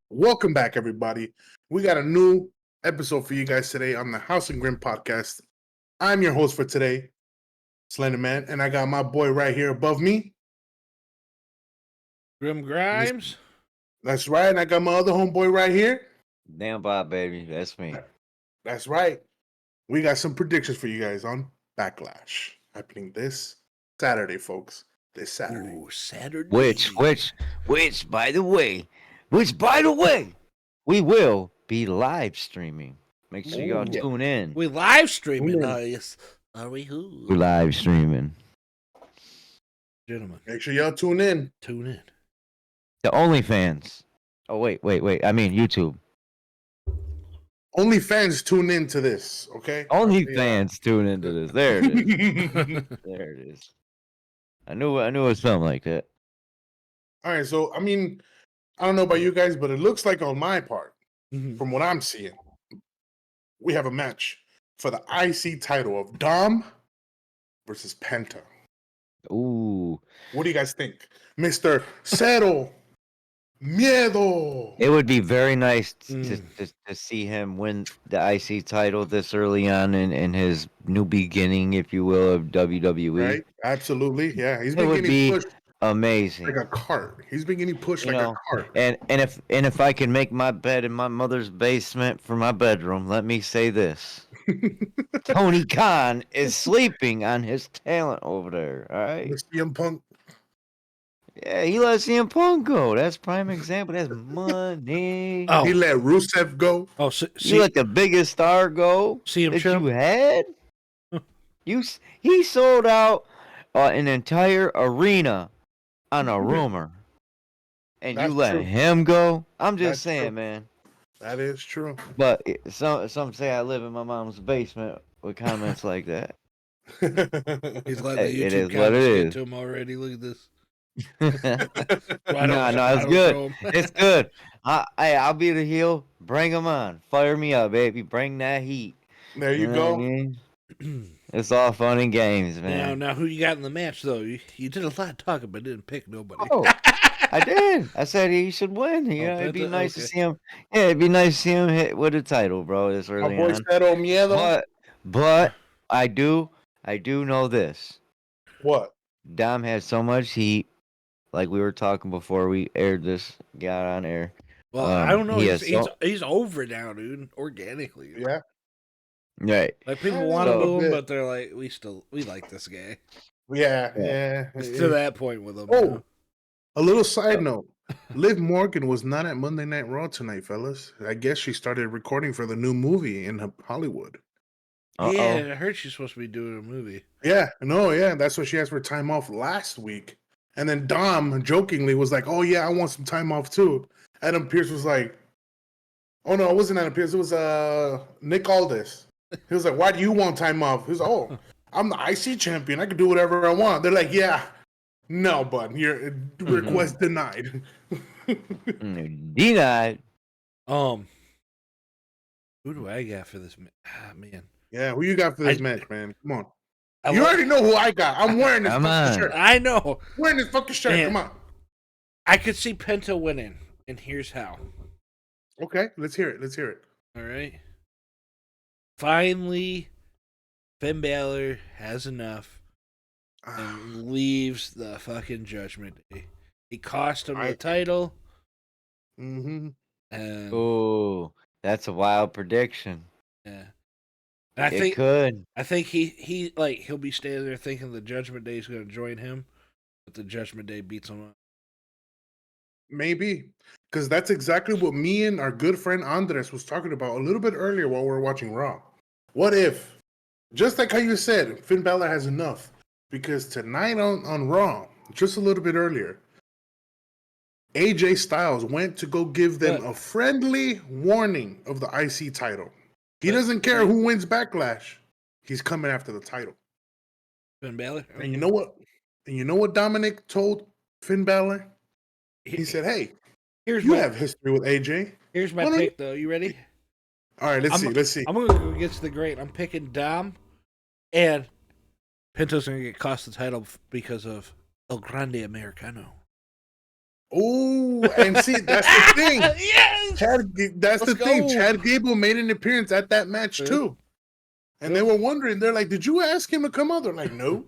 Welcome back, everybody. We got a new episode for you guys today on the House and Grrim podcast. I'm your host for today, Slender Man, and I got my boy right here above me. Grim Grimes. That's right. And I got my other homeboy right here. Damn Bob, baby. That's me. That's right. We got some predictions for you guys on Backlash happening this Saturday, folks. This Saturday. Ooh, Saturday. Which, by the way, we will be live streaming. Make sure y'all tune in. We live streaming. Yes. Are we who? We're live streaming. Gentlemen. Make sure y'all tune in. Tune in. The OnlyFans. Oh, wait. I mean, YouTube. Only fans tune in to this, okay? OnlyFans tune into this. There it is. There it is. I knew it was something like that. All right, so, I mean, I don't know about you guys, but it looks like on my part, Mm-hmm. from what I'm seeing, we have a match for the IC title of Dom versus Penta. Ooh. What do you guys think? Mr. Cero Miedo. It would be very nice to see him win the IC title this early on in his new beginning, if you will, of WWE. Right? Absolutely. Yeah. He's It been would getting be pushed amazing. like a cart. He's been getting pushed like a cart. And if I can make my bed in my mother's basement for my bedroom, let me say this. Tony Khan is sleeping on his talent over there, all right? CM Punk. Yeah, he let CM Punk go. That's prime example. That's money. Oh. He let Rusev go. Oh, You let the biggest star go CM that Chump? you had? He sold out an entire arena on a rumor. And That's you let true. him go? I'm just That's saying, true. man. That is true. But some say I live in my mom's basement with comments like that. He's letting Hey, the it YouTube is what it comments get is. to him already. Look at this. No, it's good. It's good. I'll be the heel. Bring him on. Fire me up, baby. Bring that heat. There you know go. what I mean? It's all fun and games, man. Now, who you got in the match, though? You did a lot of talking, but didn't pick nobody. Oh, I did. I said he should win. It'd be nice to see him. Yeah, it'd be nice to see him hit with a title, bro. This My early boy on. Cero Miedo. But I do know this. What? Dom has so much heat. Like we were talking before we got on air. Well, I don't know. He's over now, dude. Organically. Yeah. Right. Like people want to boo him, but they're like, we like this guy. Yeah. It's to that point with him. Oh, a little side note. Liv Morgan was not at Monday Night Raw tonight, fellas. I guess she started recording for the new movie in Hollywood. Yeah, I heard she's supposed to be doing a movie. Yeah, that's what she asked for time off last week. And then Dom jokingly was like, "Oh yeah, I want some time off too." Adam Pearce was like, "Oh no, it wasn't Adam Pearce. It was Nick Aldis." He was like, "Why do you want time off?" He was like, "Oh, I'm the IC champion. I can do whatever I want." They're like, "Yeah, no, bud, your request denied." Denied. Who do I got for this man? Yeah, who you got for this match, man? Come on. You already know who I got. I'm wearing this fucking shirt. I know. Wearing this fucking shirt. Man, come on. I could see Penta winning, and here's how. Okay, let's hear it. All right. Finally, Finn Balor has enough and leaves the fucking Judgment Day. He cost him the title. Mm-hmm. Oh, that's a wild prediction. Yeah. I think he'll be standing there thinking the Judgment Day is going to join him, but the Judgment Day beats him up. Maybe. Because that's exactly what me and our good friend Andres was talking about a little bit earlier while we were watching Raw. What if, just like how you said, Finn Balor has enough? Because tonight on Raw, just a little bit earlier, AJ Styles went to go give them a friendly warning of the IC title. He doesn't care who wins Backlash. He's coming after the title. Finn Balor? And you know what? Dominic told Finn Balor? He said, "Hey, you have history with AJ. Here's my pick, though. You ready? All right, let's see. I'm going to go against the great. I'm picking Dom, and Penta's going to get cost the title because of El Grande Americano. Oh, and see, that's the thing. Yes. That's Let's the thing. go. Chad Gable made an appearance at that match too. And they were wondering, they're like, did you ask him to come out? They're like, no.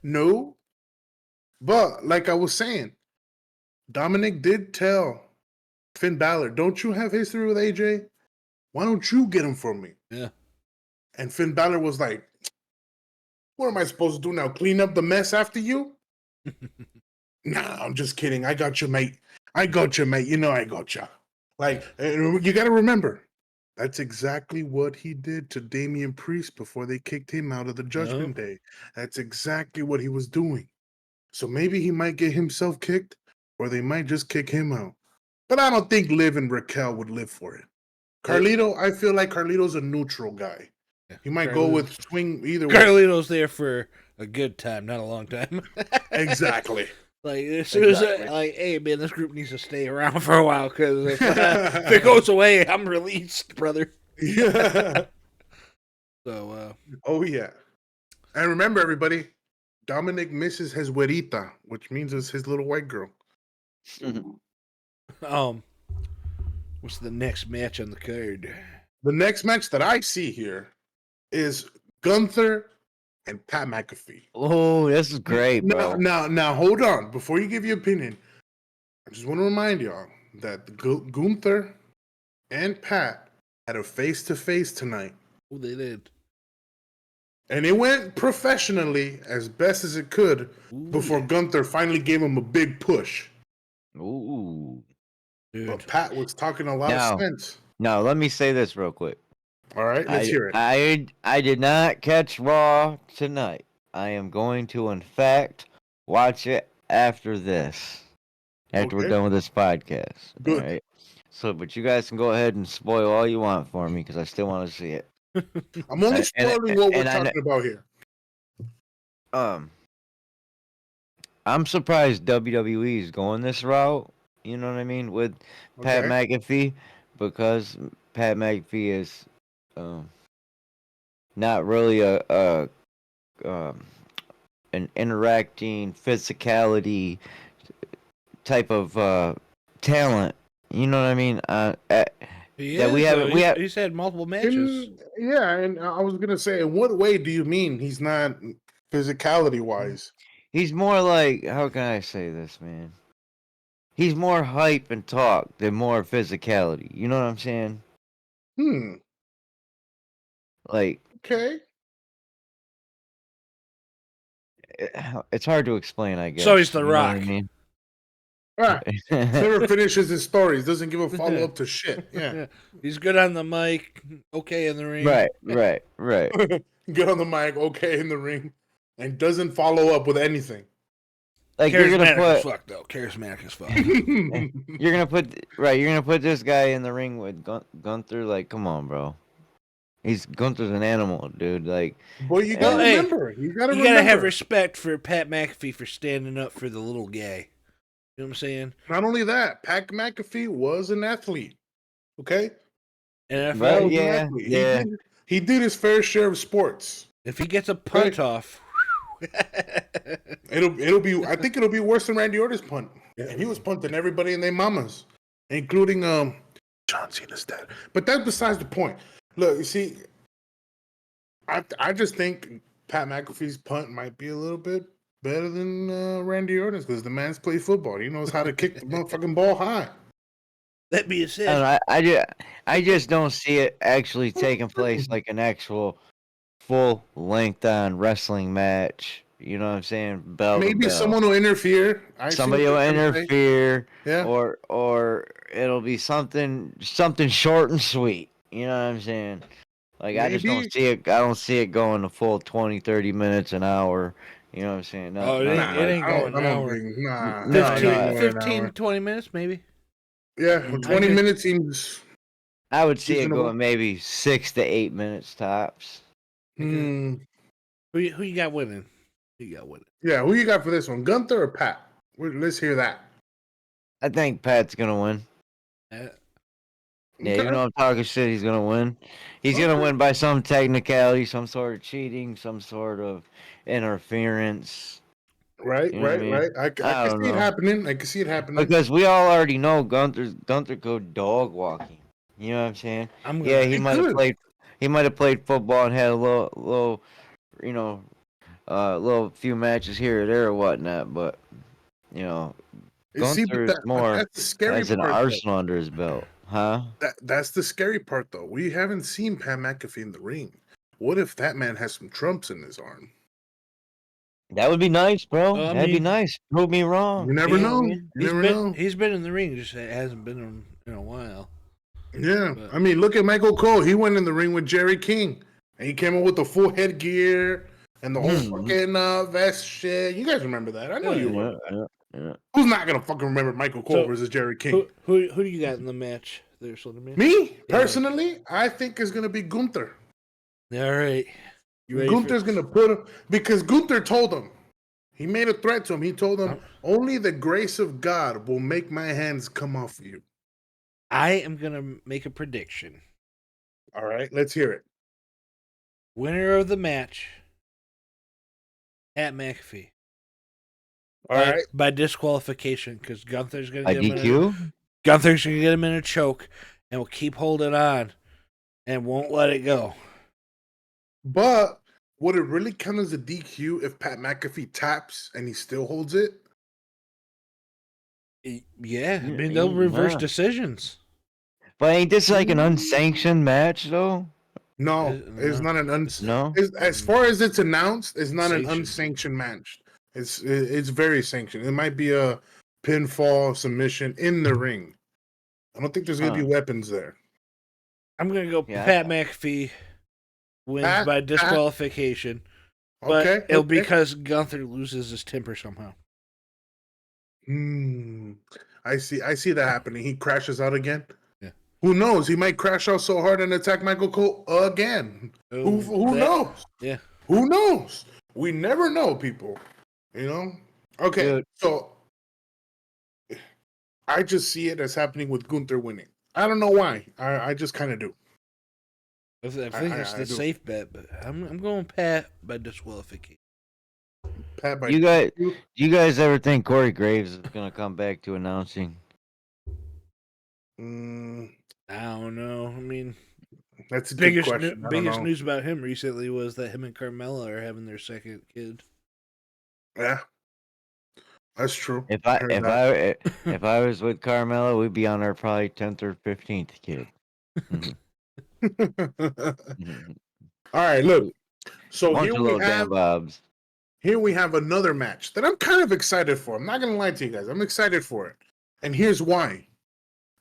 No. But like I was saying, Dominic did tell Finn Balor, don't you have history with AJ? Why don't you get him for me? Yeah. And Finn Balor was like, what am I supposed to do now? Clean up the mess after you? Nah, I'm just kidding. I got you, mate. I got you, mate. You know I got you. Like, you got to remember, that's exactly what he did to Damian Priest before they kicked him out of the Judgment Day. That's exactly what he was doing. So maybe he might get himself kicked, or they might just kick him out. But I don't think Liv and Raquel would live for it. Carlito, I feel like Carlito's a neutral guy. He might go with swing either way. Carlito's there for a good time, not a long time. Exactly. Like, as soon as like, hey, man, this group needs to stay around for a while, because if it goes away, I'm released, brother. Yeah. So, oh, yeah. And remember, everybody, Dominic misses his güerita, which means it's his little white girl. what's the next match on the card? The next match that I see here is Gunther and Pat McAfee. Oh, this is great, bro. Now, hold on. Before you give your opinion, I just want to remind y'all that Gunther and Pat had a face-to-face tonight. Oh, they did. And it went professionally as best as it could before Gunther finally gave him a big push. Ooh. Dude. But Pat was talking a lot of sense. Now, let me say this real quick. All right, let's hear it. I did not catch Raw tonight. I am going to, in fact, watch it after this. After we're done with this podcast. Good. All right? So, but you guys can go ahead and spoil all you want for me because I still want to see it. I'm only spoiling what we're talking about here. I'm surprised WWE is going this route. You know what I mean with Pat McAfee, because Pat McAfee is not really an interacting physicality type of talent. You know what I mean? He's had multiple matches. And I was gonna say, in what way do you mean he's not physicality wise? He's more like, how can I say this, man? He's more hype and talk than more physicality. You know what I'm saying? Like, okay. It's hard to explain, I guess. So he's The Rock. I mean? Never finishes his stories. Doesn't give a follow up to shit. Yeah. He's good on the mic. Okay in the ring. Right. Good on the mic. Okay in the ring, and doesn't follow up with anything. Like you're gonna put as fuck though. Charismatic as fuck. You're gonna put this guy in the ring with Gunther. Like, come on, bro. Gunther's an animal, dude. Like, well, you gotta remember. You gotta have respect for Pat McAfee for standing up for the little guy. You know what I'm saying? Not only that, Pat McAfee was an athlete. Okay. NFL, yeah. He did his fair share of sports. If he gets a punt off, it'll be. I think it'll be worse than Randy Orton's punt. And he was punting everybody and their mamas, including John Cena's dad. But that's besides the point. Look, you see, I just think Pat McAfee's punt might be a little bit better than Randy Orton's because the man's played football. He knows how to kick the motherfucking ball high. That being said, I just don't see it actually taking place like an actual full length on wrestling match. You know what I'm saying? Maybe someone will interfere. Somebody will interfere. Yeah. Or it'll be something short and sweet. You know what I'm saying? Like, maybe. I just don't see it. I don't see it going the full 20, 30 minutes, an hour. You know what I'm saying? It ain't going an hour. 15, 20 minutes, maybe. Yeah, 20 minutes seems. I would see it going maybe 6 to 8 minutes tops. Who you got winning? Yeah, who you got for this one? Gunther or Pat? Let's hear that. I think Pat's gonna win. Yeah, even though I'm talking shit, he's gonna win. He's gonna win by some technicality, some sort of cheating, some sort of interference. Right, You know what I right, mean? right. I I can don't see it know. happening. I can see it happening. Because we all already know Gunther go dog walking. You know what I'm saying? I'm Yeah, gonna. he He might have could. played. He might have played football and had a little, you know, little few matches here or there or whatnot. But you know, You see, but Gunther's but more that's the scary has an part, though. arsenal under his belt, huh? That's the scary part, though. We haven't seen Pat McAfee in the ring. What if that man has some trumps in his arm? That would be nice, bro. Well, I That'd be mean, nice. Prove me You wrong. never You know what I know. mean? You never know. he's been in the ring, just it hasn't been in a while. Yeah, But I mean, look at Michael Cole. He went in the ring with Jerry King, and he came up with the full headgear and the whole Mhm. fucking vest shit. You guys remember that? I know you Yeah. remember that. Yeah. Who's not gonna fucking remember Michael Cole So, versus Jerry King? who do you got in the match there, Slenderman? Me Yeah. personally, I think is gonna be Gunther. All right. You ready Gunther's gonna put him because Gunther told him. He made a threat to him. He told him, "Only the grace of God will make my hands come off you." I am gonna make a prediction. All right, let's hear it. Winner of the match, Pat McAfee. All right, By disqualification, because Gunther's gonna get him IDQ? Gunther's gonna get him in a choke, and will keep holding on, and won't let it go. but would it really count as a DQ if Pat McAfee taps and he still holds it? Yeah, I mean they'll reverse decisions. But ain't this like an unsanctioned match though? No, it's not an No? as far as it's announced, it's not an Sanctioned. unsanctioned match. It's very sanctioned. It might be a pinfall submission in the ring. I don't think there's gonna be weapons there. I'm gonna go Yeah. Pat McAfee wins by disqualification, but Okay, it'll be because Gunther loses his temper somehow. I see that happening. He crashes out again. Yeah. Who knows? He might crash out so hard and attack Michael Cole again. Who knows? Yeah. Who knows? We never know, people. You know? Okay, Dude. so I just see it as happening with Gunther winning. I don't know why. I just kind of do. I think it's the safe bet, but I'm going Pat by disqualification. Pat, You guys ever think Corey Graves is gonna come back to announcing? I don't know. I mean, that's a good question. Biggest news about him recently was that him and Carmella are having their second kid. Yeah, that's true. If I was with Carmella, we'd be on our probably 10th or 15th kid. All right, look. So Bunch of little damn bobs. Here we have another match that I'm kind of excited for. I'm not gonna lie to you guys. I'm excited for it, and here's why.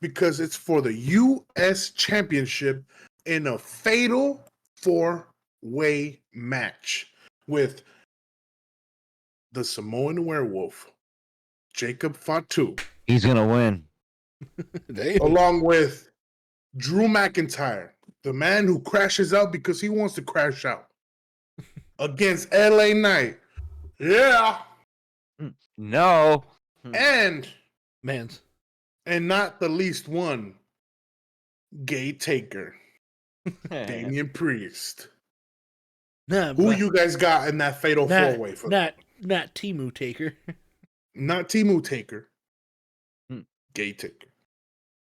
Because it's for the U.S. Championship in a fatal 4-way match with the Samoan Werewolf, Jacob Fatu. He's gonna win. Along with Drew McIntyre, the man who crashes out because he wants to crash out, against LA Knight. Yeah. No. And not the least one, Gay Taker, Damian Priest. Who you guys got in that fatal 4-way? Not Timu Taker. Not Timu Taker. Gay Taker.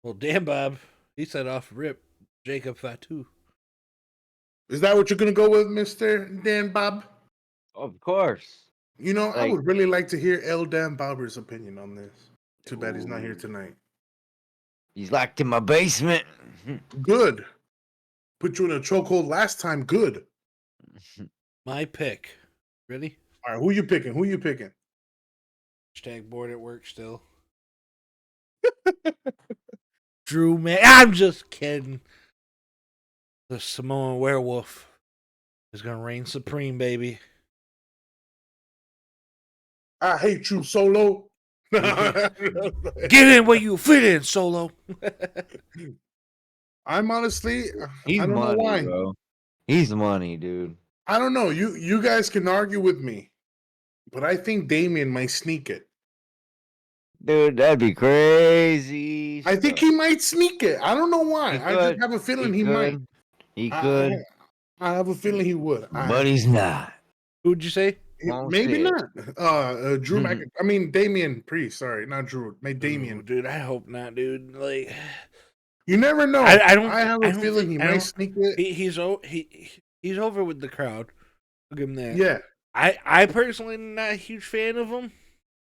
Well, damn, Bob. He set off rip Jacob Fatu. Is that what you're going to go with, Mr. Dan Bob? Of course. You know, I would really like to hear El Dan Bobber's opinion on this. Too bad he's not here tonight. He's locked in my basement. Good. Put you in a chokehold last time. Good. My pick. Ready? All right, who you picking? Hashtag bored at work still. Drew, man. I'm just kidding. The Samoan Werewolf is going to reign supreme, baby. I hate you, Solo. Get in where you fit in, Solo. I'm honestly, He's I don't money, know why. Bro. He's money, dude. I don't know. You guys can argue with me, but I think Damien might sneak it. Dude, that'd be crazy. I think he might sneak it. I don't know why. I just have a feeling he might. He could. I have a feeling he would. But he's not. Who'd you say? Won't Maybe see it. not. Drew Mc. I mean Damian Priest. Sorry, not Drew. Made Ooh, Damian. dude, I hope not, dude. Like, You never know. I don't. I have I a don't feeling think he I might don't. sneak it. He's over with the crowd. I'll give him that. Yeah, I personally am not a huge fan of him.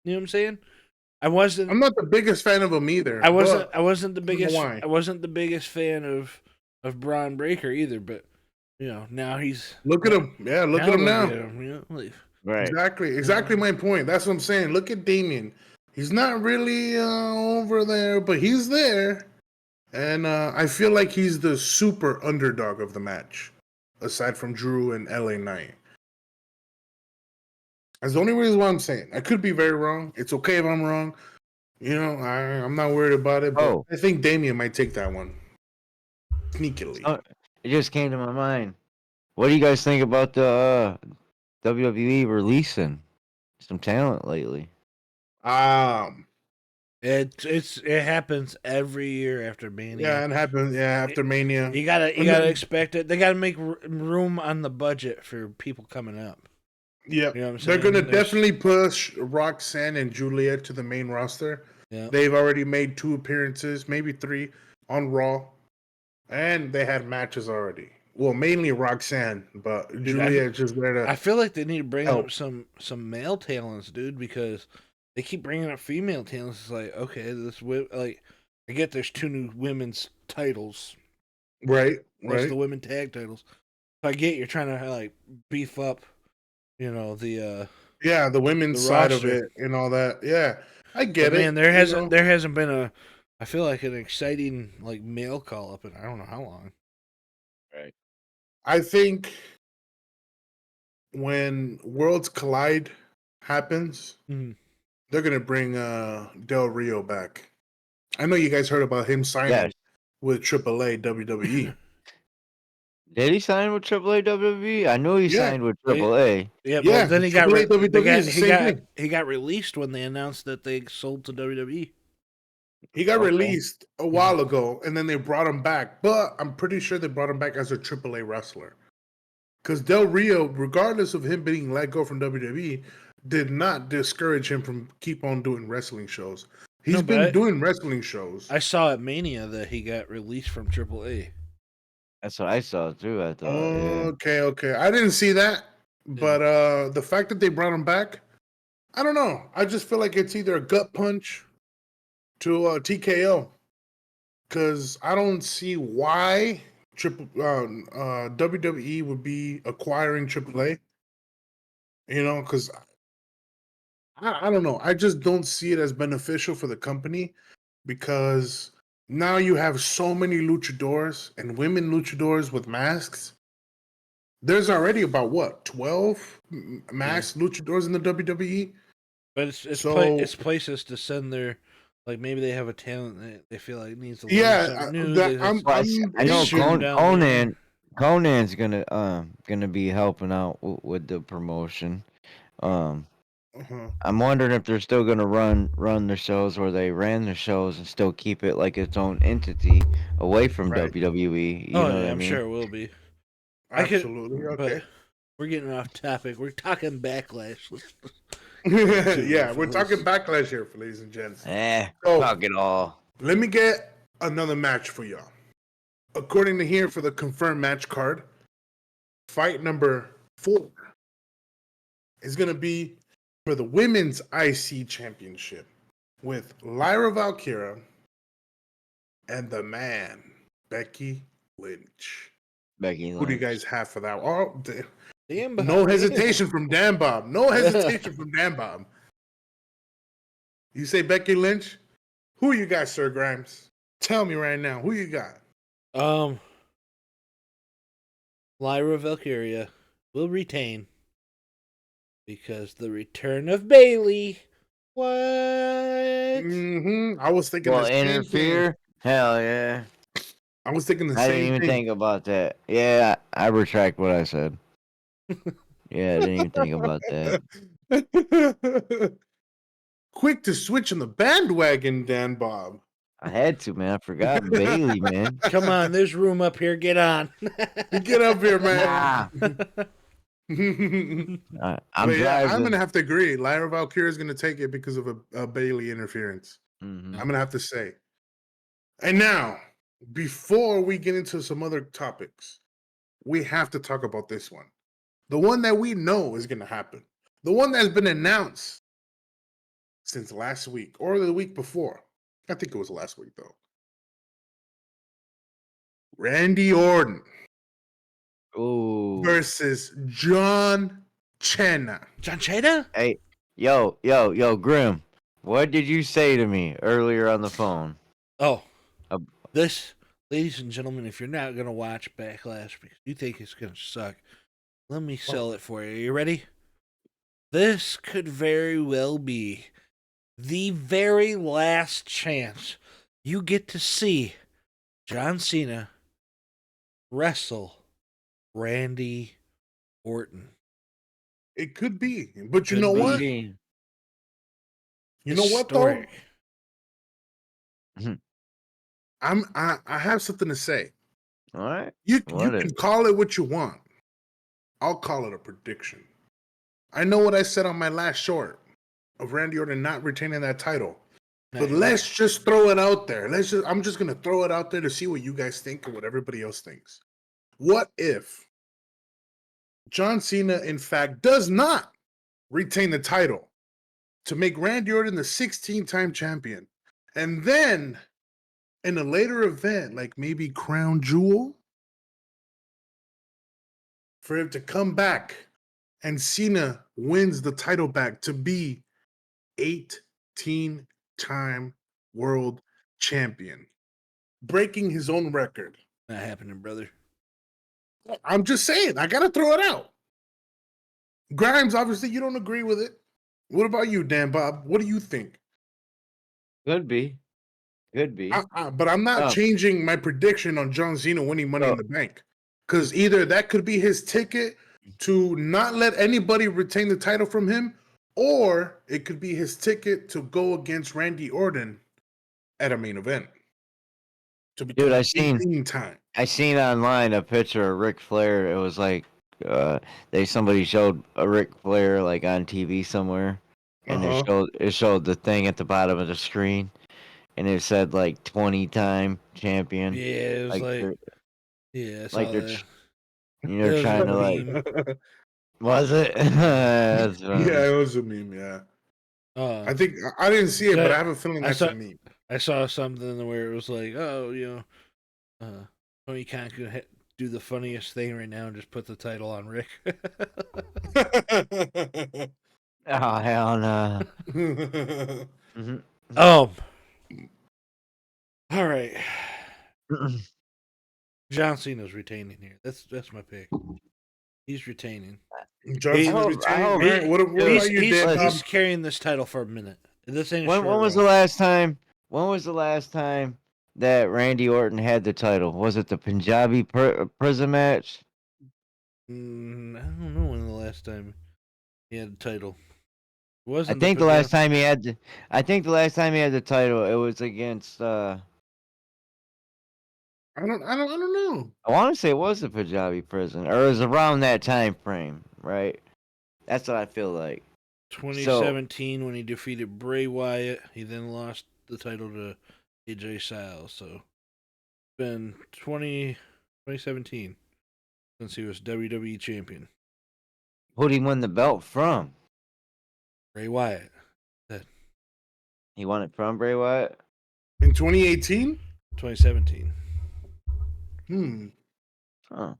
You know what I'm saying? I wasn't. I'm not the biggest fan of him either. I wasn't. But I wasn't the I don't know biggest. why. I wasn't the biggest fan of Braun Breaker either. But now he's. Look at him. Yeah, look at him now. Like, Right. Exactly my point. That's what I'm saying. Look at Damian. He's not really over there, but he's there. And I feel like he's the super underdog of the match, aside from Drew and LA Knight. That's the only reason why I'm saying. I could be very wrong. It's okay if I'm wrong. I'm not worried about it, but Oh. I think Damian might take that one. Sneakily. Oh, it just came to my mind. What do you guys think about the WWE releasing some talent lately? it happens every year after Mania. Yeah, it happened. Yeah, after Mania. You gotta expect it. They gotta make room on the budget for people coming up. Yeah, You know what I'm they're saying? gonna definitely push Roxanne and Juliet to the main roster. Yeah. They've already made 2 appearances, maybe 3 on Raw, and they had matches already. Well, mainly Roxanne, but Juliet's just there to. I feel like they need to bring help. up some male talents, dude, because they keep bringing up female talents. It's like, okay, I get there's 2 new women's titles, Right. plus the women tag titles. So I get you're trying to like beef up, the Yeah, the women's the side of roster. it and all that. Yeah, I get it. Man, there hasn't been I feel like an exciting like male call up in I don't know how long. Right. I think when Worlds Collide happens, Mhm. they're gonna bring Del Rio back. I know you guys heard about him signing Yes. with AAA WWE. Did he sign with AAA WWE? I knew he Yeah. signed with AAA. Yeah, Yeah, well, then he got AAA WWE is the same thing. he got released when they announced that they sold to WWE. He got Okay. released a while ago, and then they brought him back. But I'm pretty sure they brought him back as a AAA wrestler. Because Del Rio, regardless of him being let go from WWE, did not discourage him from keep on doing wrestling shows. He's No, but been doing wrestling shows. I saw at Mania that he got released from AAA. That's what I saw too. I thought. Yeah. Okay. I didn't see that. But the fact that they brought him back, I don't know. I just feel like it's either a gut punch to TKO. Because I don't see why WWE would be acquiring AAA. Because I don't know. I just don't see it as beneficial for the company because now you have so many luchadors and women luchadors with masks. There's already about 12 masked luchadors in the WWE. But it's So- places to send their like maybe they have a talent that they feel like needs to learn Yeah, something new. that- they just- I'm- Well, I know shoot him down there. Conan's gonna be helping out with the promotion. Uh-huh. I'm wondering if they're still gonna run the shows where they ran the shows and still keep it like its own entity away from Right. WWE. You Oh, know yeah, what I I'm mean? sure it will be. Absolutely. But Okay. we're getting off topic. We're talking Backlash. Yeah, we're talking Backlash here, ladies and gents. Talk it all. Let me get another match for y'all. According to here for the confirmed match card, fight number 4 is going to be for the Women's IC Championship with Lyra Valkyria and the man, Becky Lynch. Becky Lynch. Who do you guys have for that? Oh, Damn, no hesitation from Dan Bob. No hesitation from Dan Bob. You say Becky Lynch? Who you got, Sir Grimes? Tell me right now. Who you got? Lyra Valkyria will retain because the return of Bailey. What? I was thinking Well, the same interfere? thing. Hell yeah. I was thinking the I same didn't even thing. think about that. Yeah, I retract what I said. Yeah, I didn't even think about that. Quick to switch on the bandwagon, Dan Bob. I had to, man. I forgot Bailey, man. Come on, there's room up here. Get on. Get up here, man. Nah. I'm But yeah, I'm driving. gonna have to agree. Lyra Valkyria is gonna take it because of a Bailey interference. Mhm. I'm gonna have to say. And now, before we get into some other topics, we have to talk about this one. The one that we know is gonna happen. The one that's been announced since last week or the week before. I think it was last week though. Randy Orton Ooh. versus John Cena. John Cena? Hey, yo, Grim. What did you say to me earlier on the phone? Oh, Uh, this, ladies and gentlemen, if you're not gonna watch Backlash because you think it's gonna suck, let me sell it for you. You ready? This could very well be the very last chance you get to see John Cena wrestle Randy Orton. It could be, but you Could know be. what? be. You know what though? Historic. I have something to say. All right. You What can is? call it what you want. I'll call it a prediction. I know what I said on my last short of Randy Orton not retaining that title. But Nice. let's just throw it out there. I'm just gonna throw it out there to see what you guys think and what everybody else thinks. What if John Cena, in fact, does not retain the title to make Randy Orton the 16-time champion? And then in a later event, like maybe Crown Jewel, for him to come back and Cena wins the title back to be 18-time world champion, breaking his own record. Not happening, brother. I'm just saying, I gotta throw it out. Grimes, obviously, you don't agree with it. What about you, Dan Bob? What do you think? Could be. Could be. But I'm not Oh, changing my prediction on John Cena winning Money in so the Bank. Because either that could be his ticket to not let anybody retain the title from him, or it could be his ticket to go against Randy Orton at a main event to dude, become 18 time. I seen online a picture of Ric Flair. It was like somebody showed a Ric Flair like on TV somewhere, and Uh-huh. it showed the thing at the bottom of the screen, and it said like 20-time champion. Yeah, it was Like like, they're yeah, I saw like they're that. they're It was a trying to like, meme. was it? That's Yeah, funny. it was a meme, yeah. Uh, I think I didn't see it, but I have a feeling I that's saw- a meme. I saw something where it was like, oh, Tony Khan could do the funniest thing right now and just put the title on Rick. Oh hell no. Mhm. All right. John Cena's retaining here. That's my pick. He's retaining. Johnson is I retaining. hope- All right, what dude, about you, Dan Bob? He's carrying this title for a minute. This ain't a When short was the run. last time? When was the last time that Randy Orton had the title? Was it the Punjabi prison match? I don't know when the last time he had a title. It I wasn't think the last time he had the, I think the last time he had the title, it was against. I don't know. I want to say it was the Punjabi prison, or it was around that time frame, right? That's what I feel like. 2017 when he defeated Bray Wyatt. He then lost the title to AJ Styles. So it's been 2017 since he was WWE champion. Who'd he win the belt from? Bray Wyatt. He won it from Bray Wyatt. In 2018? 2017. Huh.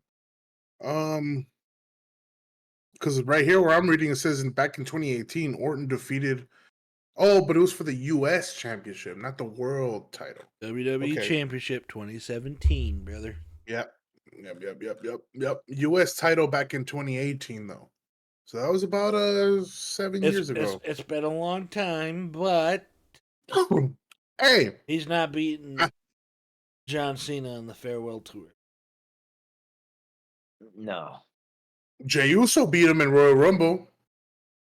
Because right here where I'm reading it says back in 2018, Orton defeated. Oh, but it was for the U.S. Championship, not the World Title. WWE Okay. Championship 2017, brother. Yep. U.S. title back in 2018 though, so that was about 7 years ago. It's been a long time, but Hey, he's not beating John Cena on the farewell tour. No. Jey Uso beat him in Royal Rumble.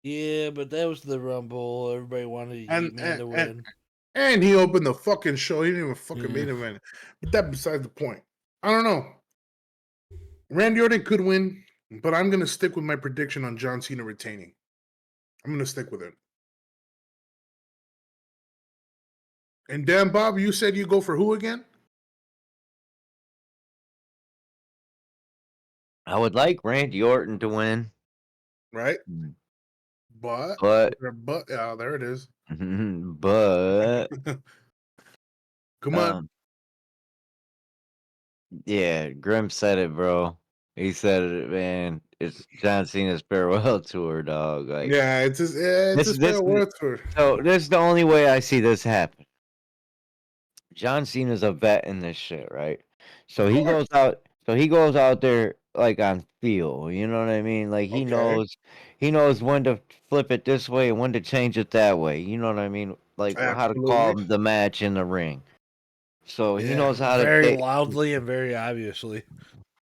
Yeah, but that was the Rumble. Everybody wanted to win. And he opened the fucking show. He didn't even fucking Yeah. main event. But that besides the point. I don't know. Randy Orton could win. but I'm gonna stick with my prediction on John Cena retaining. I'm gonna stick with it. And Dan Bob, you said you go for who again? I would like Randy Orton to win, Right? But but yeah, there it is. but Come on. yeah, Grim said it, bro. He said it, man. It's John Cena's farewell tour, dog. Like Yeah, it's his farewell tour. so this is the only way I see this happen. John Cena's a vet in this shit, right? So he goes out. So he goes out there like on feel. You know what I mean? Like he knows when to flip it this way and when to change it that way. You know what I mean? Like how to call Absolutely. the match in the ring. So he Yeah, knows how to very loudly and very obviously.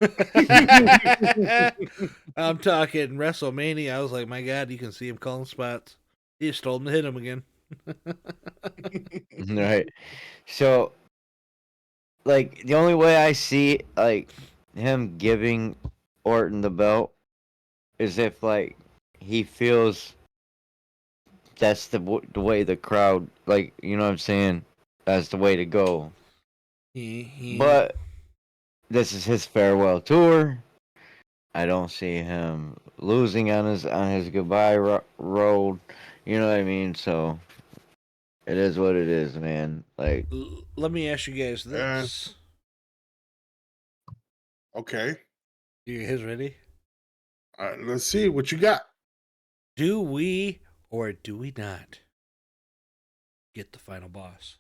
I'm talking WrestleMania. I was like, my God, you can see him calling spots. He just told him to hit him again. right. So, like, the only way I see like him giving Orton the belt is if like he feels that's the way the crowd, like, you know what I'm saying, that's the way to go. But this is his farewell tour. I don't see him losing on his goodbye road. You know what I mean? So it is what it is, man. Like, let me ask you guys this. Okay. You guys ready? All right, let's see what you got. Do we or do we not get the final boss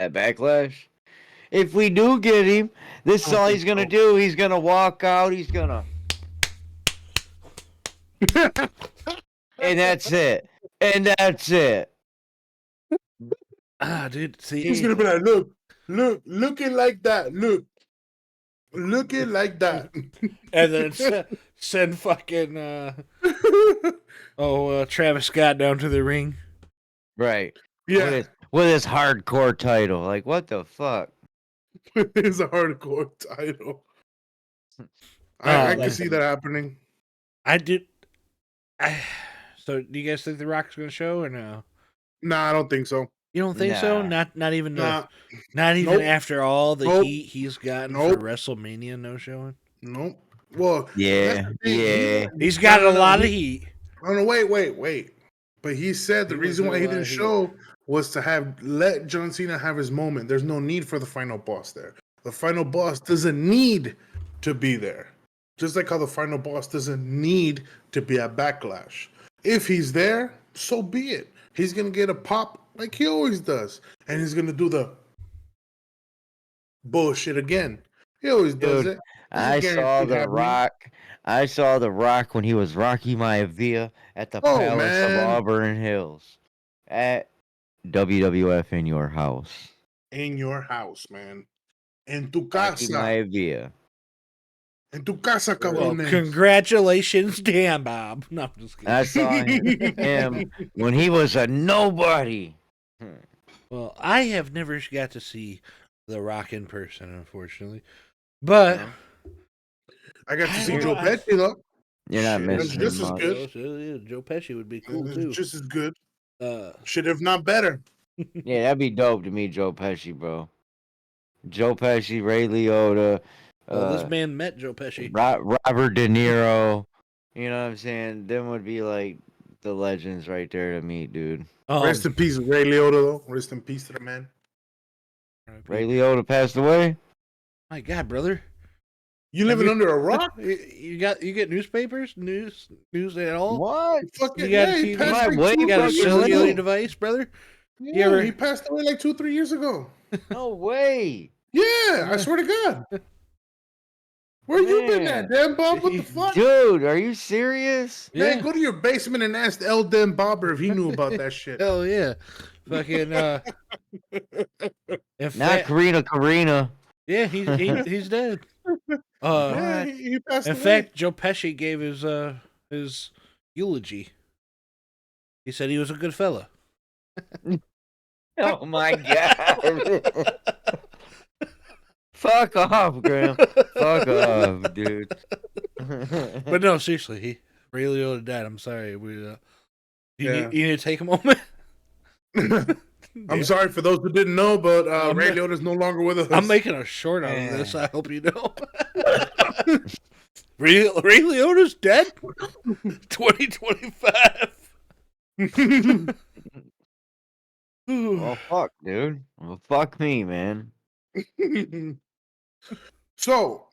at Backlash? If we do get him, this is all he's gonna do. He's gonna walk out. He's gonna, and that's it. And that's it. Dude, see, He's gonna be like, looking like that. Looking like that. And then send fucking Travis Scott down to the ring. Right. Yeah. With his hardcore title. Like, what the fuck? It's a hardcore title. I can see that happening. I did. So, do you guys think The Rock's going to show or no? Nah, I don't think so. You don't think so? Not even not even Nope. after all the heat he's gotten for WrestleMania no showing. Nope. Well, yeah. He's got a lot of heat. Oh no, wait. But he said the reason why he didn't show was to let John Cena have his moment. There's no need for the final boss there. The final boss doesn't need to be there. Just like how the final boss doesn't need to be at Backlash. If he's there, so be it. He's gonna get a pop like he always does. And he's gonna do the bullshit again. He always does it. I saw The Rock when he was Rocky Maivia at the Palace of Auburn Hills at WWF in your house. In your house, man. En tu casa. Rocky Maivia. En tu casa, cabrones. Well, congratulations, Dan Bob. No, I'm just kidding. I saw him when he was a nobody. Well, I have never got to see The Rock in person, unfortunately. But I got to see Joe Pesci, though. You're not missing just as good. Joe Pesci would be cool, too. Just as good. Shit, if not better. Yeah, that'd be dope to meet Joe Pesci, bro. Joe Pesci, Ray Liotta. This man met Joe Pesci. Robert De Niro. You know what I'm saying? Them would be like the legends right there to meet, dude. Rest in peace, Ray Liotta, though. Rest in peace to the man. Ray Liotta passed away? My God, brother. You living under a rock? You get newspapers? News at all? What? You got a TV? You got a cellular device, brother? Yeah, he passed away like 2-3 years ago. No way. Yeah, I swear to God. Where you been at, Dan Bob? What the fuck? Dude, are you serious? Man, go to your basement and ask El Dan Bobber if he knew about that shit. Hell yeah. Fucking Not Karina. Yeah, he's dead. Yeah, he passed away. In fact, Joe Pesci gave his eulogy. He said he was a good fella. Oh my God. Fuck off, Graham. Fuck off, dude. But no, seriously, Ray Liotta died. I'm sorry. Yeah. You need to take a moment. I'm Yeah. sorry for those who didn't know, but I'm Ray not- Liotta is no longer with us. I'm making a short out of this. Man. I hope you know. Ray Liotta's dead. 2025. Well, fuck, dude. Well, fuck me, man. So,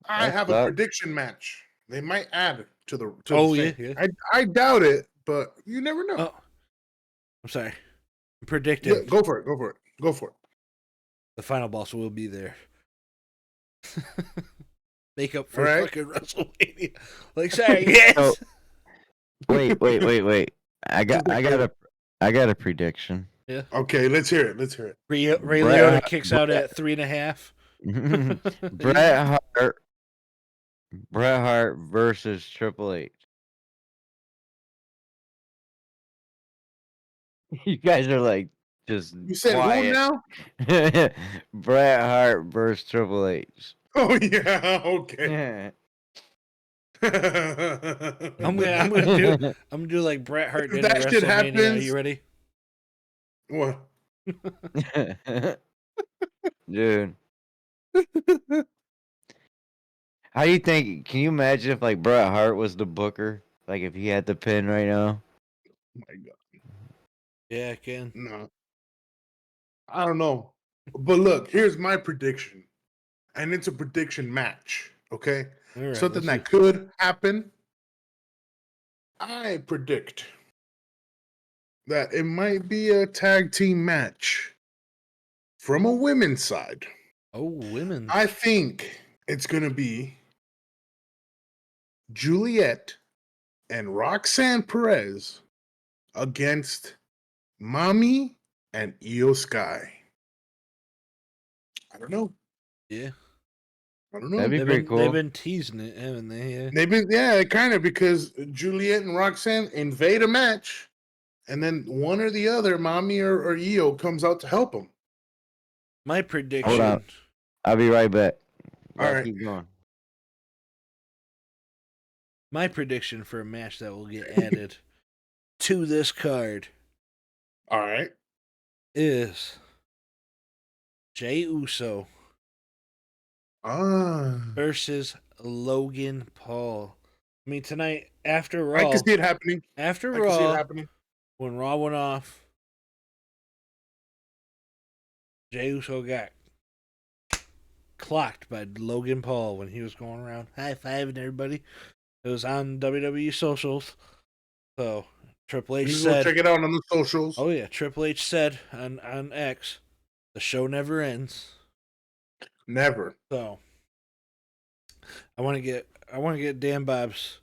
I That have a sucks. prediction match. They might add to the. Oh, the yeah, thing. yeah. I doubt it, but you never know. Oh, I'm sorry. I'm predicting Yeah, go for it. Go for it. Go for it. the final boss will be there. Make up for All right. fucking WrestleMania. Like, sorry, yes. So- Wait. I got a prediction. Okay, let's hear it. Let's hear it. Ray Bret- Liotta kicks out at 3.5. Bret Hart versus Triple H. You guys are like just You said quiet. who now? Bret Hart versus Triple H. Oh yeah. Okay. I'm gonna do like Bret Hart did at That shit WrestleMania. Are happens. you ready? What? Dude. How do you think? Can you imagine if like Bret Hart was the booker? Like if he had the pin right now? Oh my God. Yeah, I can. No. I don't know. But look, here's my prediction. And it's a prediction match. Okay. All right, Something let's that could happen. I predict that it might be a tag team match from a women's side. see. Oh, women. I think it's going to be Juliet and Roxanne Perez against Mommy and Io Sky. I don't know. Yeah. I don't know. That'd be pretty cool. They've been teasing it, haven't they? Yeah. They've been, yeah, kind of, because Juliet and Roxanne invade a match, and then one or the other, Mommy or Io, comes out to help them. My prediction. on. I'll be right back. All Y'all right. keep going. My prediction for a match that will get added to this card All right. is Jey Uso Ah, versus Logan Paul. I mean, tonight after Raw, I can see it happening. after I can see it Raw, happening. when Raw went off, Jey Uso got clocked by Logan Paul when he was going around high-fiving everybody. It was on WWE socials. So Triple H You go said, check it out on the socials. "Oh yeah," Triple H said on X, "The show never ends." Never. So I want to get Dan Bob's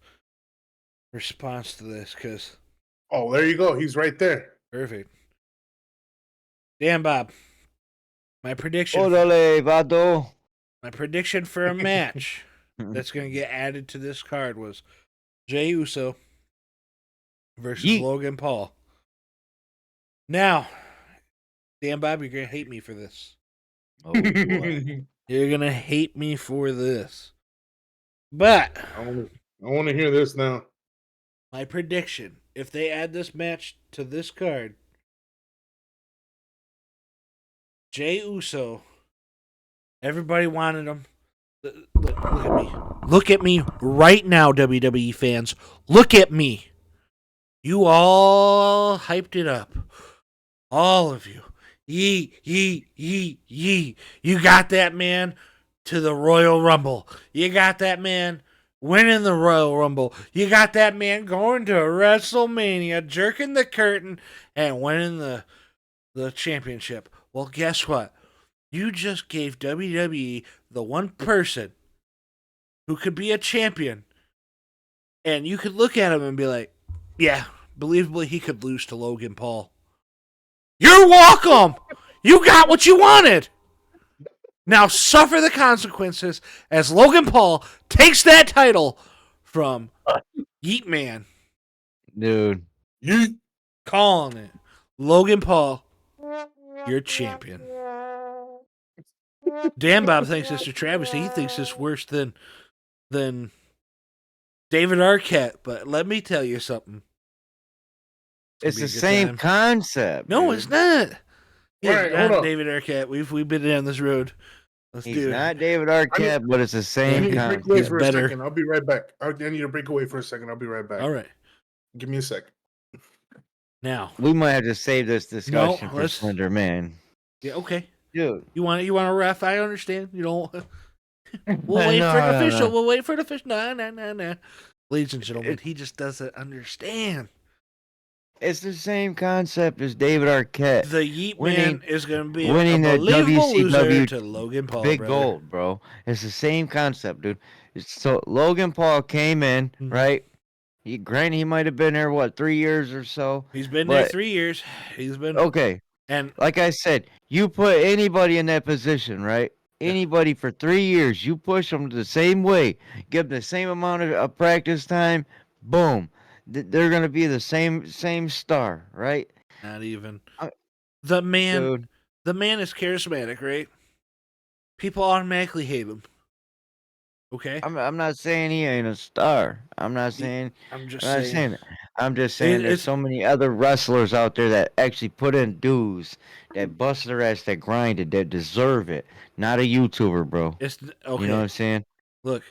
response to this because Oh, there you go. He's right there. perfect. Dan Bob, my prediction. Orale, vato. My prediction for a match that's going to get added to this card was Jey Uso versus Yeet. Logan Paul. Now, Dan Bob, you're going to hate me for this. Oh, boy. You're going to hate me for this. But I want to hear this now. my prediction, if they add this match to this card, Jey Uso, everybody wanted him. Look at me. Look at me right now, WWE fans. Look at me. You all hyped it up. All of you. Yee. You got that man to the Royal Rumble. You got that man winning the Royal Rumble. You got that man going to WrestleMania, jerking the curtain, and winning the championship. Well, guess what? You just gave WWE the one person who could be a champion, and you could look at him and be like, yeah, believably, he could lose to Logan Paul. You're welcome. You got what you wanted. Now suffer the consequences as Logan Paul takes that title from Yeet Man. Dude. You Calling it. Logan Paul, you're champion. Dan Bob thinks it's a travesty. He thinks it's worse than David Arquette. But let me tell you something. It's be a the good same time. concept. No, dude. it's not. Yeah, Right, hold up. David Arquette. We've been down this road. Let's He's do it. not David Arquette, but it's the I same need to break concept. away He's for better. a second. I'll be right back. I need to break away for a second. I'll be right back. All right. Give me a second. Now. We might have to save this discussion for let's- Slender Man. Yeah, okay. Dude. You want a ref? I understand. You don't. We'll wait No, for the no, official. no. We'll wait for the official. No. Ladies and gentlemen, he just doesn't understand. It's the same concept as David Arquette. The Yeet Winning- Man is going to be a winning the unbelievable loser WCW to Logan Paul. Big brother. gold, bro. It's the same concept, dude. So Logan Paul came in, Mhm. right? Granted, he might have been there, 3 years or so. He's been there But- 3 years. He's been Okay, and like I said, you put anybody in that position, right? Yeah. Anybody for 3 years, you push them the same way, give them the same amount of practice time, boom. They're gonna be the same star, right? not even I- the man. Dude, The man is charismatic, right? People automatically hate him. Okay, I'm not saying he ain't a star. I'm not He- saying I'm just I'm not saying. saying that. I'm just saying there's it's- so many other wrestlers out there that actually put in dues, that bust their ass, that grinded, that deserve it. Not a YouTuber, bro. It's okay. You know what I'm saying? Look,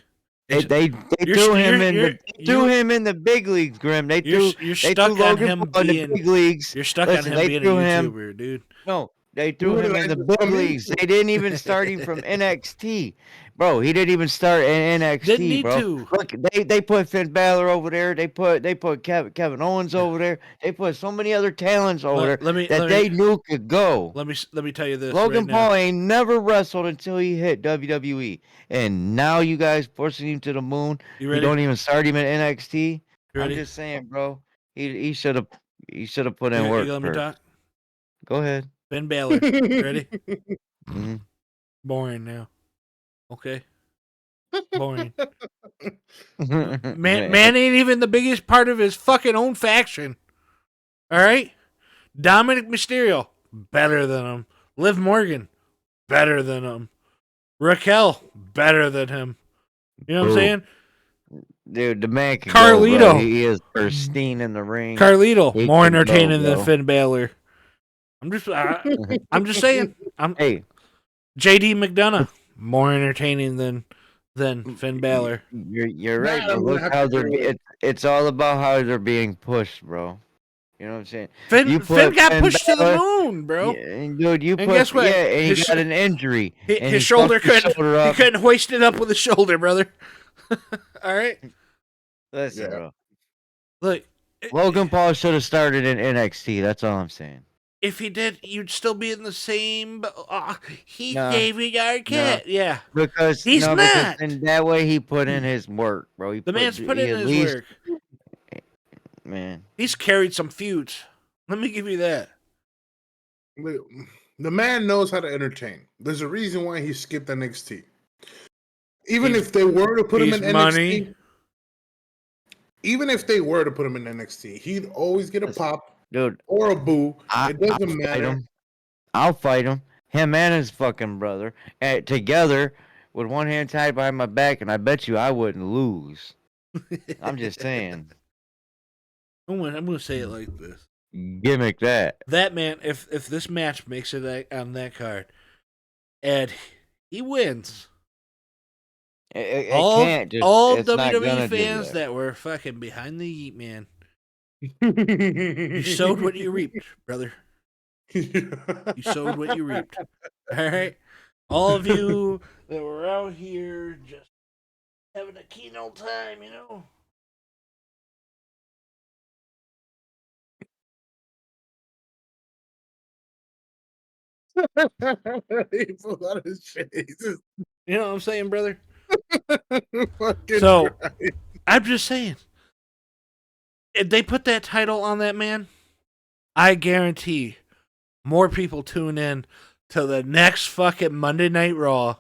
They it's- they you're- threw him you're- in you're- the threw you- him in the big leagues, Grim. They you're threw you're they stuck threw on Logan him Paul in the being. big leagues. You're stuck Listen, on they him being a threw him- YouTuber, dude. No, they threw Who him did in the I big tell me? leagues. They didn't even start him from NXT. Bro, he didn't even start in NXT, Didn't need bro. to. Look, they put Finn Balor over there. They put Kevin Owens over there. They put so many other talents over there Let me they knew could go. let me tell you this. Logan right Paul now. ain't never wrestled until he hit WWE, and now you guys pushing him to the moon. You You ready? don't even start him in NXT. You I'm ready? just saying, bro. He should have put You in work. gonna let me first. talk? Go ahead. Ben Balor. Ready? Mhm. Boring now. Okay. Boring. Man. Man ain't even the biggest part of his fucking own faction. All right? Dominic Mysterio, better than him. Liv Morgan, better than him. Raquel, better than him. You know what I'm Boo. saying? Dude, the man can Carlito. go, bro. He is pristine in the ring. Carlito, He more can go, entertaining than bro. Finn Balor. I'm just saying. Hey, JD McDonough, more entertaining than Finn Balor. you're Nah, right, I'm but gonna look have how to agree with it's all about how they're being pushed, bro. You know what I'm saying? Finn You Finn put got Finn pushed to the Balor- moon, bro. Yeah, and dude, you And put guess what? yeah, and he His got sh- an injury. His, and his he shoulder fucked his couldn't. shoulder He up. couldn't hoist it up with his shoulder, brother. All right. Listen, Yeah. bro. Look, Logan Paul should have started in NXT. That's all I'm saying. if he did, you'd still be in the same. He's No. David Arquette. Yeah, Because He's because not. in that way he put in his work, bro. the man's put in at his least, work. man. He's carried some feuds. Let me give you that. The man knows how to entertain. There's a reason why he skipped NXT. Even He's- if they were to put him he's in money. NXT, even if they were to put him in NXT, he'd always get a Listen, pop Dude, or a boo. It doesn't I'll fight matter. him. I'll fight him. Him and his fucking brother together with one hand tied behind my back, and I bet you I wouldn't lose. I'm just saying. I'm gonna say it like this. Gimmick that. That man, if this match makes it on that card, and he wins, It all can't just. all it's not WWE gonna do fans that were fucking behind the Yeet Man, you sowed what you reaped, brother. You sowed what you reaped. All right, all of you that were out here just having a keynote time, you know. He pulled out his face. You know what I'm saying, brother? Fucking So- Christ. I'm just saying. If they put that title on that man, I guarantee more people tune in to the next fucking Monday Night Raw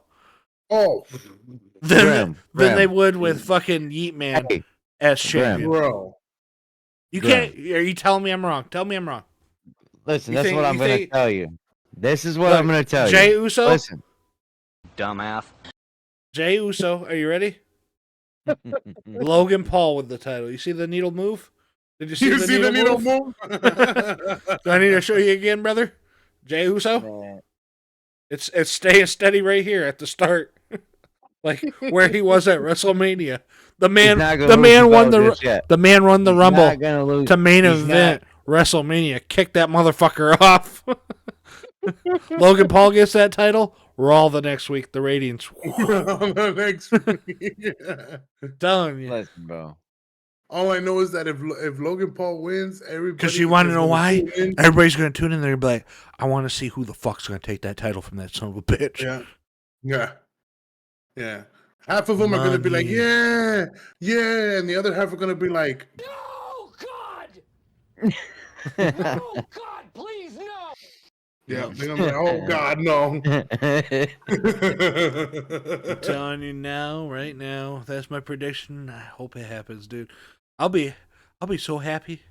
Oh, than Graham. they would with fucking Yeet Man Hey, as Graham. champion. bro. You Graham. can't. Are you telling me I'm wrong? Tell me I'm wrong. Listen, You that's think- what I'm you gonna think- tell you. This is what Look, I'm gonna tell Jey you. Uso, Listen, Dumbass. Jey Uso, are you ready? Logan Paul with the title. You see the needle move? Did you see, You the, see needle the needle move? move? Do I need to show you again, brother? Jey Uso? Man. It's staying steady right here at the start. Like where he was at WrestleMania. The man not gonna the lose man the won belt the just yet. the man won the He's Rumble not gonna lose. to main He's event WrestleMania. Kick that motherfucker off. Logan Paul gets that title. Raw the next week. The ratings. Next week. Telling you. Listen, bro. All I know is that if Logan Paul wins, everybody. Because you want to is know gonna why? tune in. Everybody's going to tune in there and be like, I want to see who the fuck's going to take that title from that son of a bitch. Yeah. Half of them are gonna be like, Money. yeah, and the other half are gonna be like, No, God! No, God, please, no! yeah, Yep. they're gonna be like, oh God, no. I'm telling you now, right now, that's my prediction. I hope it happens, dude. I'll be so happy.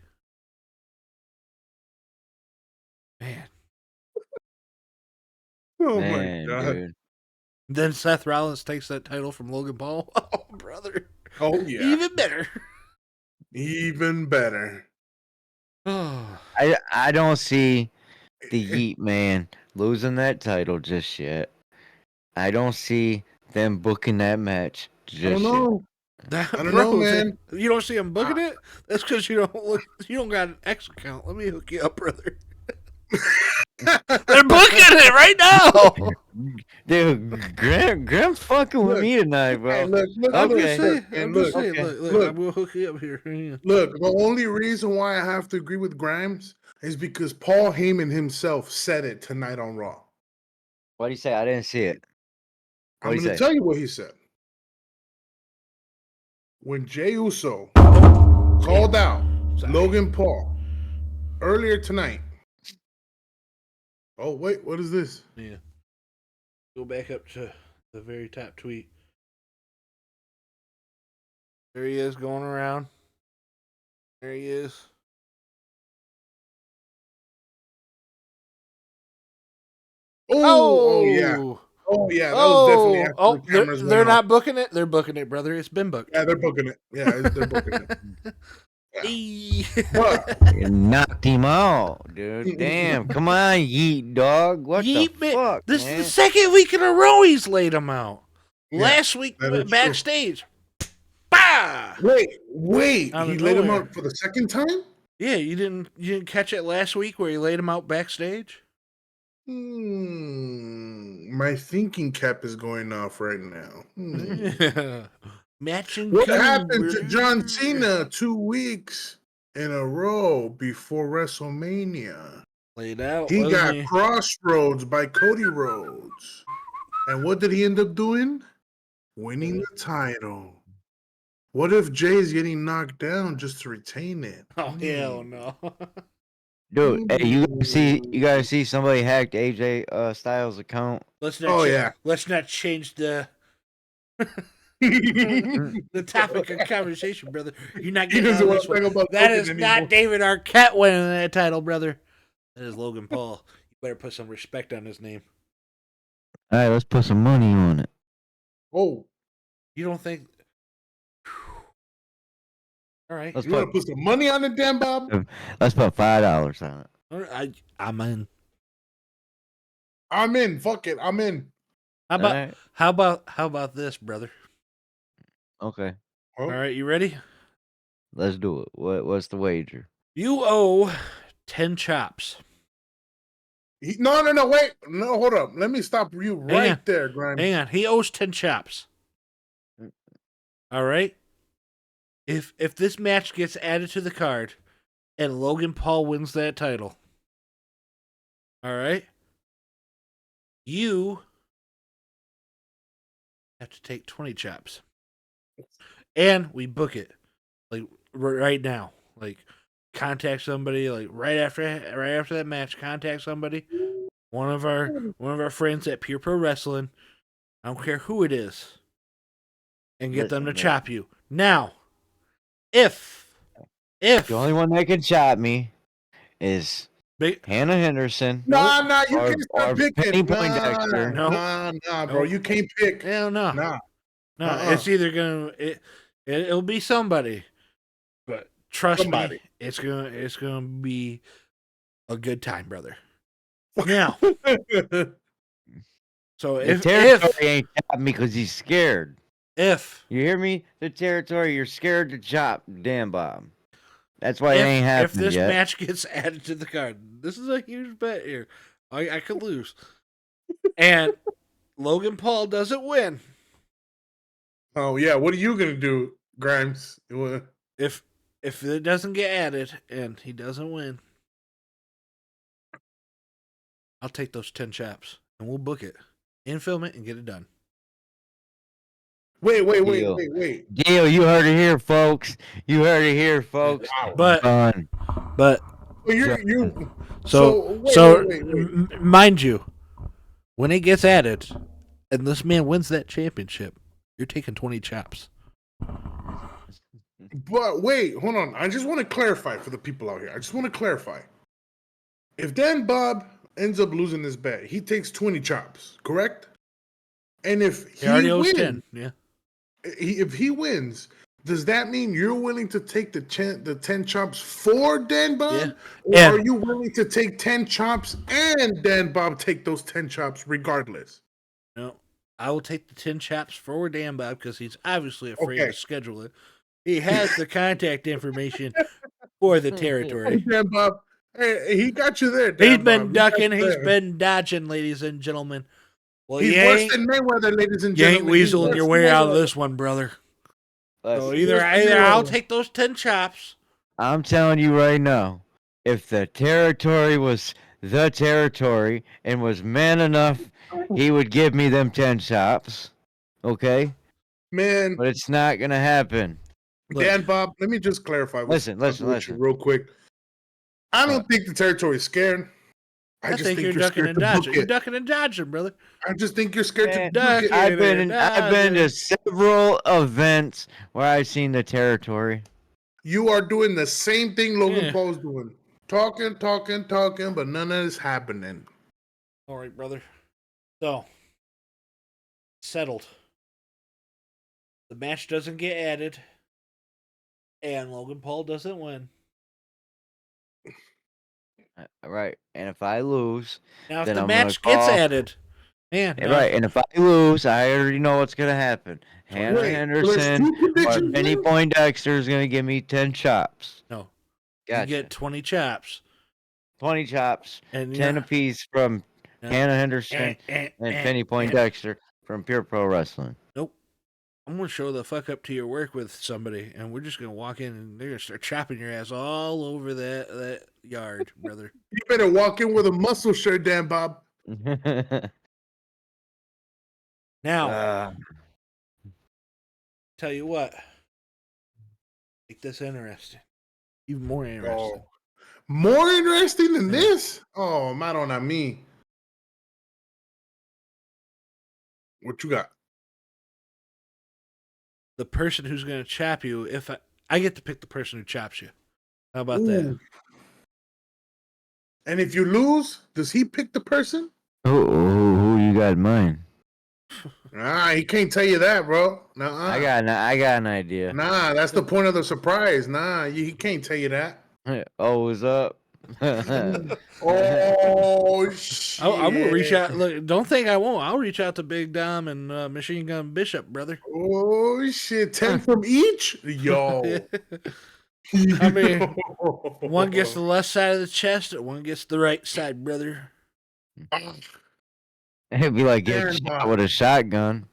Man. Oh Man, my God. dude. Then Seth Rollins takes that title from Logan Paul. Oh, brother. Oh yeah. Even better. Even better. Oh. I don't see the Yeet Man losing that title just yet. I don't see them booking that match I just don't know. That, I don't bro, know, man. You don't see him booking it? That's because you don't got an X account. Let me hook you up, brother. They're booking it right now. yet. Dude, Grim's fucking with Look, me tonight, bro. Hey, look, I'm Okay. just saying. and I'm just look, saying. okay. Look, look. I will hook you up here. Yeah. Look, the only reason why I have to agree with Grimes is because Paul Heyman himself said it tonight on Raw. What do you say? I didn't see it. I'm What'd he going to say? tell you what he said. When Jey Uso called out Sorry. Logan Paul earlier tonight. Oh, wait, what is this? Yeah. Go back up to the very top tweet. There he is going around. There he is. Oh, yeah. Oh, yeah. That was definitely after the cameras they're went off. not booking it. They're booking it, brother. It's been booked. Yeah, they're booking it. Yeah, they're booking it. But You knocked him out, dude. Damn. Come on, Yeet dog. What Yeet, the fuck, this man? is the second week in a row he's laid him out. Yeah, Last week that is backstage. Bah! wait. Out He of laid him nowhere. out for the second time? Yeah, you didn't catch it last week where he laid him out backstage? My thinking cap is going off right now. Matching What code, happened to brother. John Cena 2 weeks in a row before WrestleMania? Laid out. He wasn't got he? Crossroads by Cody Rhodes. And what did he end up doing? Winning the title. What if Jay's getting knocked down just to retain it? Oh hell no. Dude, hey, you guys see somebody hacked AJ Styles' account? Let's not. Oh, yeah. Let's not change the topic of conversation, brother. You're not He getting doesn't on want this to one. talk about That Logan is anymore. not David Arquette winning that title, brother. That is Logan Paul. You better put some respect on his name. All right, let's put some money on it. Oh, You don't think? All right. Let's you want to put some money on it, Dan Bob? Let's put $5 on it. All right. I'm in. I'm in. Fuck it. I'm in. How about Alright. how about this, brother? Okay, Oh, All right, you ready? let's do it. What's the wager? You owe 10 chops. No, wait. No, hold up. Let me stop you right on. there, Grimes. Hang on. He owes 10 chops. All right. If this match gets added to the card and Logan Paul wins that title, all right, you have to take 20 chops. And we book it like right now. Like contact somebody like right after that match, contact somebody. One of our friends at Pure Pro Wrestling. I don't care who it is. And get them to chop you. Now, if The only one that can chop me is Hannah Henderson, Nah, you or, can't start or picking. Penny Nah, Poindexter. bro. Nope. You can't pick. Hell no. Nah. No, it's either gonna it'll be somebody, but trust Somebody. me, it's gonna be a good time, brother. Now, so The if territory ain't chopping me because he's scared. if You hear me? The territory, you're scared to chop Dan Bob. That's why it ain't if happened this yet. match gets added to the card, this is a huge bet here. I could lose, and Logan Paul doesn't win. Oh yeah, what are you gonna do, Grimes? If it doesn't get added and he doesn't win, I'll take those 10 chaps and we'll book it and film it and get it done. Wait. Deal, you heard it here, folks. You heard it here, folks. But Done. but Well, you. so Wait. mind you, when it gets added and this man wins that championship, you're taking 20 chaps. But wait, hold on. I just want to clarify for the people out here. I just want to clarify. If Dan Bob ends up losing this bet, he takes 20 chops, correct? And if He already owes wins, 10. Yeah. if he wins, does that mean you're willing to take the 10 chops for Dan Bob? Yeah. Or And- are you willing to take 10 chops and Dan Bob take those 10 chops regardless? No, I will take the 10 chaps for Dan Bob because he's obviously afraid Okay. to schedule it. He has the contact information for the territory. Dan Bob, hey, he got you there. He's Dan been Bob. ducking, He got you he's there. been dodging, ladies and gentlemen. Well, He's you worse ain't, than Mayweather, ladies and you ain't gentlemen. He's weaseling worse your than way out of Mayweather. this one, brother. So Listen, either I'll take those 10 chops. I'm telling you right now, if the territory was the territory and was man enough, he would give me them 10 chops. Okay? Man, But it's not going to happen. Dan Bob, let me just clarify with Listen. you real quick. I don't think the territory is scared. I just think you're ducking scared and to book dodging. You're it. ducking and dodging, brother. I just think you're scared Man, to book it. I've been Dodging. to several events where I've seen the territory. You are doing the same thing Logan Yeah. Paul's doing. Talking, but none of it's happening. All right, brother. So, settled. The match doesn't get added, and Logan Paul doesn't win. Right. And if I lose, Now, if then the I'm gonna match gets call- added, man, right. And if I lose, I already know what's going to happen. Hannah Wait, Henderson there's two or predictions Penny then? Poindexter is going to give me 10 chops. no, Gotcha. you get 20 chops, 20 chops, and 10 apiece from No. Hannah Henderson and Penny Poindexter from Pure Pro Wrestling. Nope. I'm gonna show the fuck up to your work with somebody, and we're just gonna walk in and they're gonna start chopping your ass all over that yard, brother. You better walk in with a muscle shirt, Dan Bob. Now, Uh, tell you what, make this interesting, even more interesting. Oh. More interesting than this? Oh, Madonna me. What you got? The person who's gonna chop you, if I get to pick the person who chops you. How about that? Ooh. And if you lose, does he pick the person? who you got in mind? He can't tell you that, bro. Nuh-uh. I got an idea. Nah, that's the point of the surprise. Nah, he can't tell you that. Oh, what's up? Oh shit! I'm gonna reach out. Look, don't think I won't. I'll reach out to Big Dom and Machine Gun Bishop, brother. Oh shit! 10 from each. Yo. I mean, one gets the left side of the chest, and one gets the right side, brother. It'd be like getting Damn, shot Bob. with a shotgun.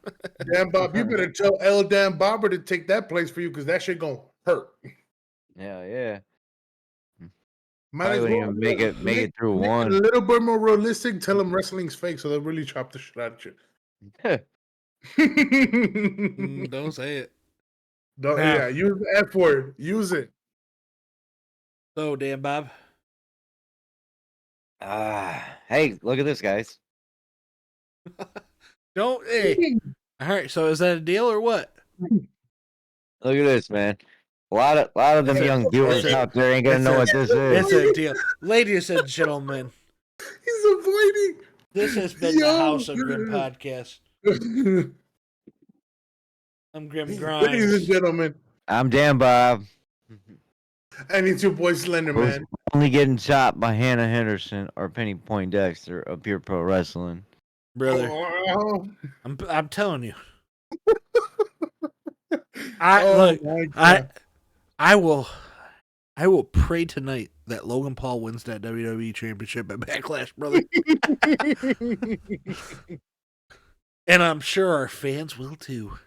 Dan Bob, you better tell El Dan Bobber to take that place for you because that shit gonna hurt. Yeah. Might Probably as wouldn't well even make it through make one. it a little bit more realistic. Tell them wrestling's fake, so they'll really chop the shit out of you. Don't say it. Yeah, use the F word. Use it. So, Dan Bob. Hey, look at this, guys. Don't. Hey. All right. So, is that a deal or what? Look at this, man. lot of them That's young it. viewers That's it. out there ain't gonna That's know it. what this It's is. a deal. Ladies and gentlemen, He's avoiding. this has been the House of Grim podcast. I'm Grim Ladies and Grimes. gentlemen, I'm Dan Bob. and it's your boy Slender Who's Man. only getting chopped by Hannah Henderson or Penny Poindexter of Pure Pro Wrestling. Brother, Oh, I'm telling you. oh my God. I will pray tonight that Logan Paul wins that WWE championship at Backlash, brother. And I'm sure our fans will too.